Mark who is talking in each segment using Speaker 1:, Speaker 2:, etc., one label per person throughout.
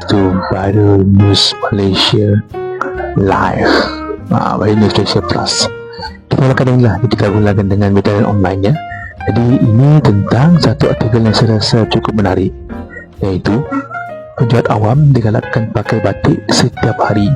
Speaker 1: to Viral News Malaysia Live, Viral News Malaysia Plus. Kita mulakan inilah, kita mulakan dengan media online ya. Jadi ini tentang satu artikel yang saya rasa cukup menarik, iaitu penjual awam digalakkan pakai batik setiap hari.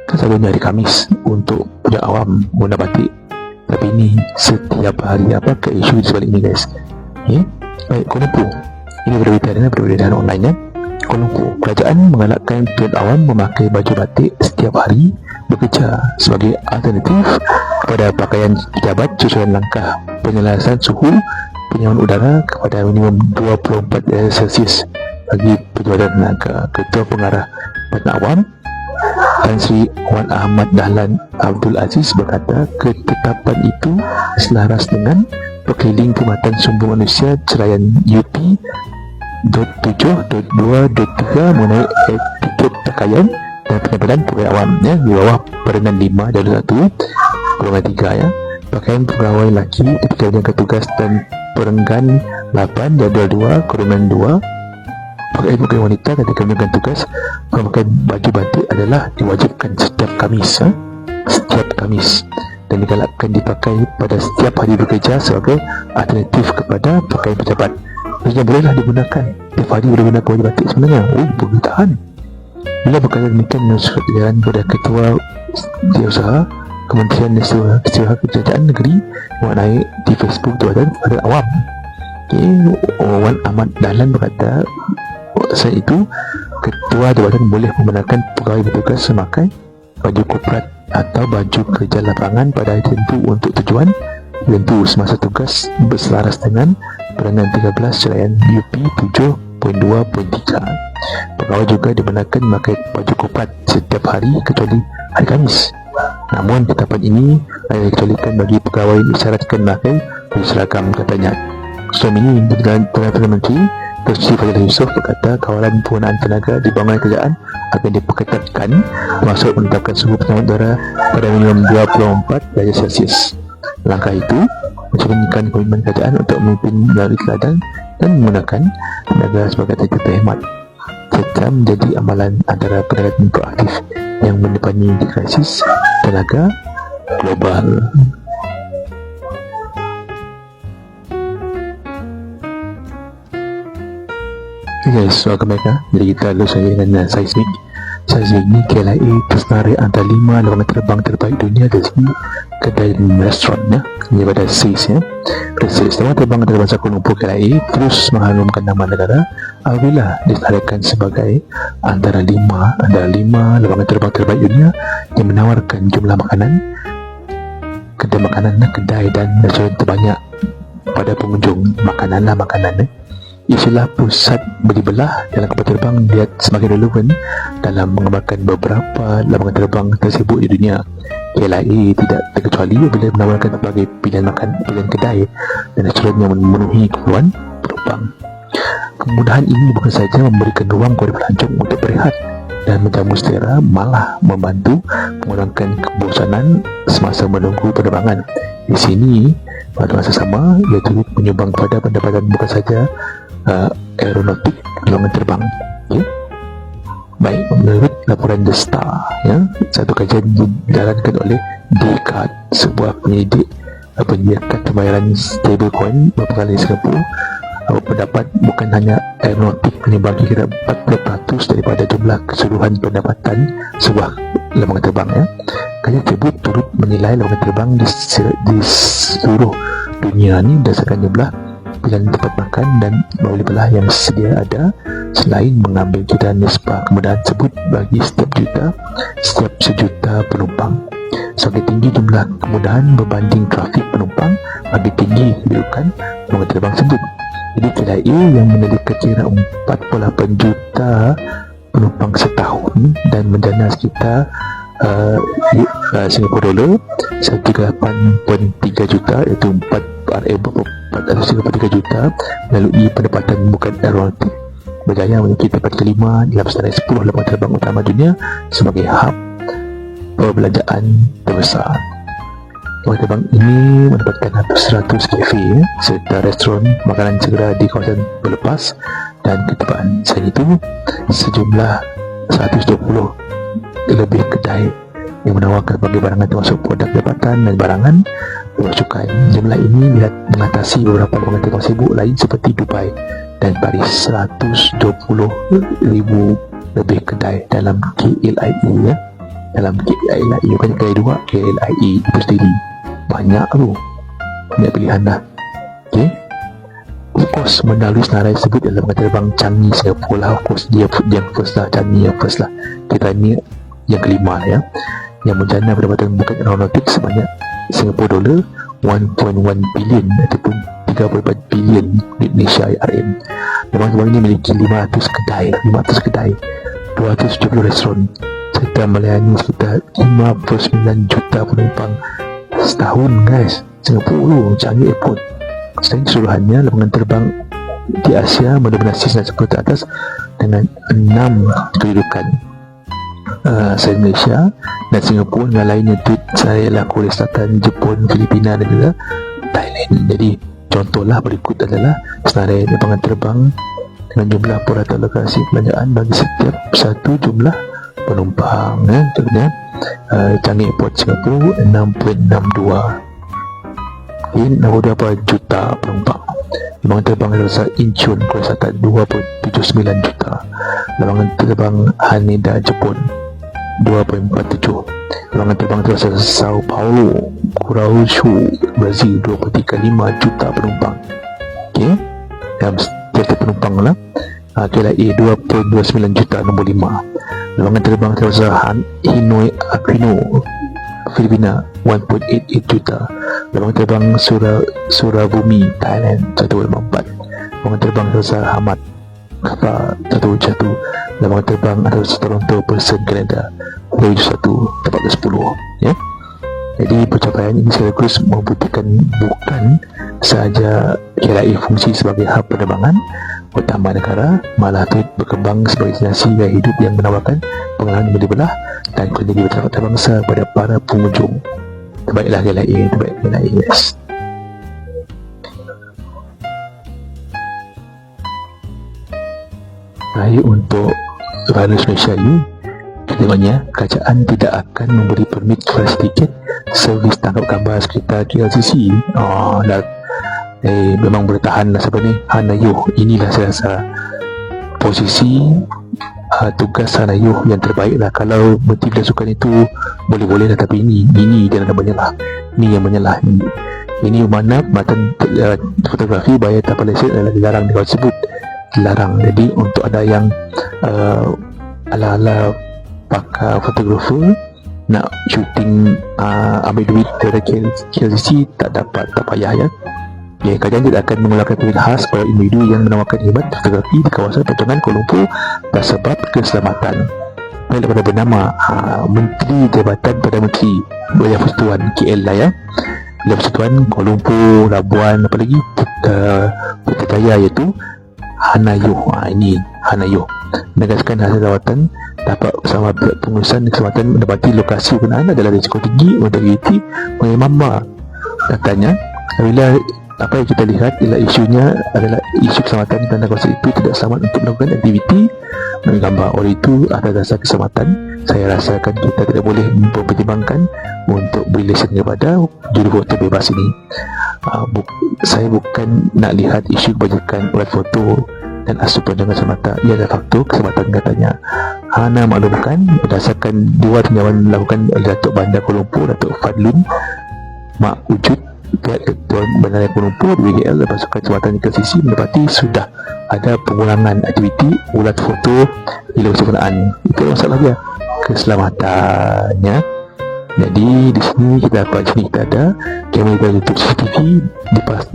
Speaker 1: Kan selalunya hari Khamis untuk penjual awam guna batik, tapi ini setiap hari. Apa ke isu di sebalik ini guys? Baik, Kuala Lumpur. Ini berbeda online ya. Kuala Lumpur, kerajaan menggalakkan penjual awam memakai baju batik setiap hari bekerja sebagai alternatif kepada pakaian pejabat susulan langkah penyelarasan suhu penyerapan udara kepada minimum 24 darjah Celsius bagi penjualan tenaga. Ketua Pengarah Badan Awam Tan Sri Wan Ahmad Dahlan Abdul Aziz berkata ketetapan itu selaras dengan Perkeliling Perkhidmatan Sumber Manusia Cerayan UP 7.2.3 mengenai etiket pakaian dan penyampaian pegawai awam ya, di bawah peranan 5 dan 1/3 ya. Pakaian pegawai lelaki ketika jalankan tugas dan perenggan 8 dan 2/2. Pakaian pegawai wanita ketika menjalankan tugas memakai baju batik adalah diwajibkan setiap Khamis dan digalakkan dipakai pada setiap hari bekerja sebagai alternatif kepada pakaian pejabat. Maksudnya bolehlah digunakan setiap hari, boleh gunakan baju batik sebenarnya. Boleh tahan. Bila berkata demikian, menurut surat edaran kepada Ketua Setiausaha Kementerian Setiausaha Kerajaan Negeri mengenai di Facebook Jabatan Badan Awam. Wan Ahmad Dahlan berkata selain itu, Ketua Jabatan boleh membenarkan pegawai bertugas memakai baju korporat atau baju kerja lapangan pada hari tertentu untuk tujuan tertentu semasa tugas berselaras dengan Peraturan 13 Cerayan UP 7.2.3. Pegawai juga dibenarkan memakai baju korporat setiap hari kecuali hari Khamis. Namun ketetapan ini hanya dikecualikan bagi pegawai disyaratkan memakai baju seragam, katanya. Sebelum ini, Perdana Menteri Tan Sri Fadzil Yusof berkata kawalan penggunaan tenaga di bangunan kerajaan akan diperketatkan, termasuk menetapkan suhu penyerapan udara pada minimum 24 darjah Celsius. Langkah itu mencerminkan komitmen kerajaan untuk memimpin melalui keadaan dan menggunakan tenaga sebagai alternatif hemat, serta menjadi amalan antara perdagangan proaktif yang menepani di krisis tenaga global. Guys, welcome back. Jadi kita lalu saya dengan seismik. Seismik ni KLIA tersenarai antara 5 lapangan terbang terbaik dunia dari segi kedai dan restoran ya. Ini pada SIS ya. Lapangan terbang antarabangsa Kuala Lumpur KLIA terus mengharumkan nama negara apabila diselaraikan sebagai antara 5 lapangan terbang terbaik dunia yang menawarkan jumlah makanan, kedai dan restoran terbanyak pada pengunjung. Makanan. Istilah pusat berbelah dalam kapal terbang dilihat semakin relevan dalam mengembangkan beberapa lapangan terbang tersibuk di dunia. KLIA tidak terkecuali bila menawarkan berbagai pilihan kedai dan restoran yang memenuhi keperluan penumpang. Kemudahan ini bukan sahaja memberikan ruang kepada pelancong untuk berehat dan menjamu selera, malah membantu mengurangkan kebosanan semasa menunggu penerbangan. Di sini pada masa sama ia turut menyumbang kepada pendapatan bukan sahaja aeronautik lapangan terbang ya. Baik, menurut laporan The Star ya, satu kajian dijalankan oleh Descartes, sebuah penyediakan pembayaran stablecoin berpengalaman di Singapura, pendapat bukan hanya aeronautik menyumbang kira 40% daripada jumlah keseluruhan pendapatan sebuah lapangan terbang ya. Kajian tersebut turut menilai lapangan terbang di seluruh dunia ni berdasarkan jumlah pilihan tempat makan dan bawah belah yang sedia ada, selain mengambil kira nisbah kemudahan tersebut bagi setiap sejuta penumpang. Semakin tinggi jumlah kemudahan berbanding trafik penumpang, lebih tinggi kedudukan lapangan terbang tersebut. Jadi KLIA yang memiliki kira 48 juta penumpang setahun dan menjana sekitar Singapura dolar 138.3 juta, iaitu 433 juta melalui pendapatan bukan aeronautik. Berjaya memiliki tempat kelima dalam senarai 10 lapangan terbang utama dunia sebagai hub perbelanjaan terbesar. Lapangan terbang ini mendapatkan hampir 100 kafe serta restoran makanan segera di kawasan berlepas dan ketepaan. Selain itu, sejumlah 120 lebih kedai yang menawarkan berbagai barangan termasuk produk jabatan dan barangan bersukan. Jumlah ini mengatasi beberapa pengantin sibuk lain seperti Dubai dan Paris. 120,000 lebih kedai dalam KLIE ya. Dalam KLIE bukan kedai dua, KLIE itu sendiri. Banyak tu. Banyak pilihan dah. Okey. Of course, melalui senarai tersebut dalam kapal terbang Changi Singapura lah. Of course, dia yang first lah. Changi yang first lah. Kita ni yang kelima lah ya. Yang menjana pendapatan bukan aeronautik sebanyak Singapura dolar 1.1 bilion ataupun 34 bilion Indonesia RM. Terbang ini memiliki 500 kedai, 270 restoran serta melayani sekitar 59 juta penumpang setahun guys. Singapura Changi Airport. Selain keseluruhannya, lapangan terbang di Asia mendominasi 90 teratas dengan 6 kedudukan. Selain Malaysia dan Singapura dengan lainnya saya ialah Korea Selatan, Jepun, Filipina dan juga Thailand. Jadi contohlah berikut adalah senarai lapangan terbang dengan jumlah purata lokasi perbelanjaan bagi setiap satu jumlah penumpang. Contohnya Changi Airport Singapura 6.62 juta penumpang. Lapangan terbang Rasa Incheon Korea Selatan 2.79 juta. Lapangan terbang Haneda Jepun 2.47. Lapangan terbang Rasa Sao Paulo Curaçao Brazil 2.35 juta penumpang. Okey, dalam setiap penumpang lah. KLIA 2.29 juta nombor 5. Lapangan terbang Rasa Hanoi Aquino Filipina 1.88 juta. Lapangan terbang Surabumi Thailand 1.4. Lapangan terbang Rasa Hamad Kapal 1.1. Lapangan terbang Rasa Toronto Person Canada 1.1 tempat ke-10 ya. Jadi pencapaian ini sekaligus membuktikan bukan sahaja KLIA fungsi sebagai hub penerbangan utama negara, malah turut berkembang sebagai destinasi gaya hidup yang menawarkan pengalaman berbelah dan kualiti berbangsa kepada para pengunjung. Terbaiklah KLIA, terbaik KLIA guys. Baik, untuk Virus Malaysia ini kedepannya kerajaan tidak akan memberi permit kelas tiket servis tangkap gambar sekitar KLCC. Memang boleh tahan lah sebenarnya Hanayuh. Inilah saya rasa posisi tugas Hanayuh yang terbaik lah. Kalau Menteri Belansukan itu boleh-boleh lah, tapi ini dia nak menyalah. Ini yang menyalah. Ini mana matan fotografi bayar tanpa lesen adalah dilarang di kawasan tersebut. Dilarang. Jadi untuk ada yang ala-ala pakar fotografer nak shooting ambil duit dari KLCC tak dapat, tak payah ya. Ya, kerajaan tidak akan mengeluarkan permit khas kepada individu yang menawarkan khidmat fotografi di kawasan penerbangan Kuala Lumpur dan sebab keselamatan. Baik daripada bernama Menteri Jabatan Perdana Menteri Wilayah Persekutuan KL lah ya. Wilayah Persekutuan Kuala Lumpur, Labuan, apa lagi Putrajaya, iaitu Hanayuh. Ini Hanayuh menegaskan hasil rawatan dapat bersama pengurusan kesempatan mendapati lokasi penggunaan adalah risiko tinggi untuk aktiviti mengemama. Katanya apabila apa yang kita lihat ialah isunya adalah isu keselamatan dan kawasan itu tidak selamat untuk melakukan aktiviti menggambar. Oleh itu, atas dasar keselamatan, saya rasakan kita tidak boleh mempertimbangkan untuk beri lesen kepada juru foto bebas ini. Saya bukan nak lihat isu kebajikan ulat foto dan asupan dengan semata. Ia adalah faktor keselamatan, katanya. Hana maklumkan berdasarkan dua tinjauan dilakukan oleh Datuk Bandar Kuala Lumpur, Datuk Fadlun Mak Wujud, pihak Ketua Bandar Kuala Lumpur BKL dan pasukan keselamatan KLCC mendapati sudah ada pengurangan aktiviti ulat foto di lokasi penggunaan. Itu masalah dia, keselamatannya. Jadi di sini kita dapat, sini kita ada kamera tutup CCTV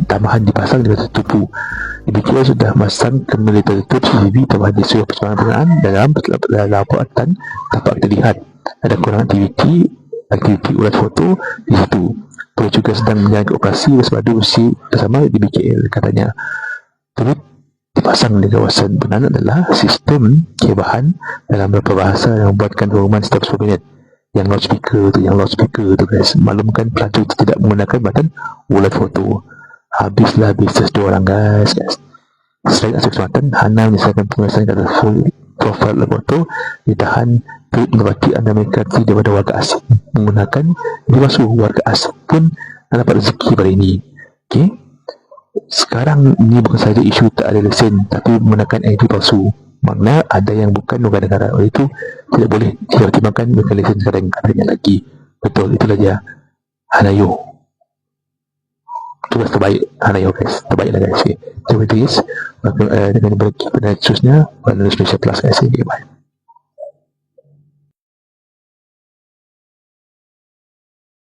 Speaker 1: tambahan dipasang di batu tubuh. BKL sudah masang kamera tutup CCTV tambahan di seluruh perjalanan penggunaan. Dalam laporan dapat kita lihat ada kurang aktiviti ulat foto di situ. Perlu juga sedang menjaga operasi waspada usia bersama di BKL, katanya. Turut dipasang di kawasan penggunaan adalah sistem kebahan dalam beberapa bahasa yang membuatkan pengumuman setiap 10 minit. Yang loudspeaker tu guys, maklumkan pelacur tidak menggunakan button ulat foto. Habislah bisnes 2 orang guys. Selain aspek keselamatan, Hana menyelesaikan pengurusan kata full profile lepas tu ditahan turut mendapati anda mengikuti daripada warga asing menggunakan ID palsu. Warga asing pun dapat rezeki pada ini. Okey, sekarang ni bukan saja isu tak ada lesen tapi menggunakan ID palsu. Makna ada yang bukan warga negara. Oleh itu tidak boleh dipertimbangkan dengan lesen sekarang katanya lagi. Betul, itulah dia Hanayo. Tugas terbaik Hanayo guys. Terbaiklah guys. Terima kasih guys. Dengan berikut pada seterusnya Malaysia Plus guys. Bye.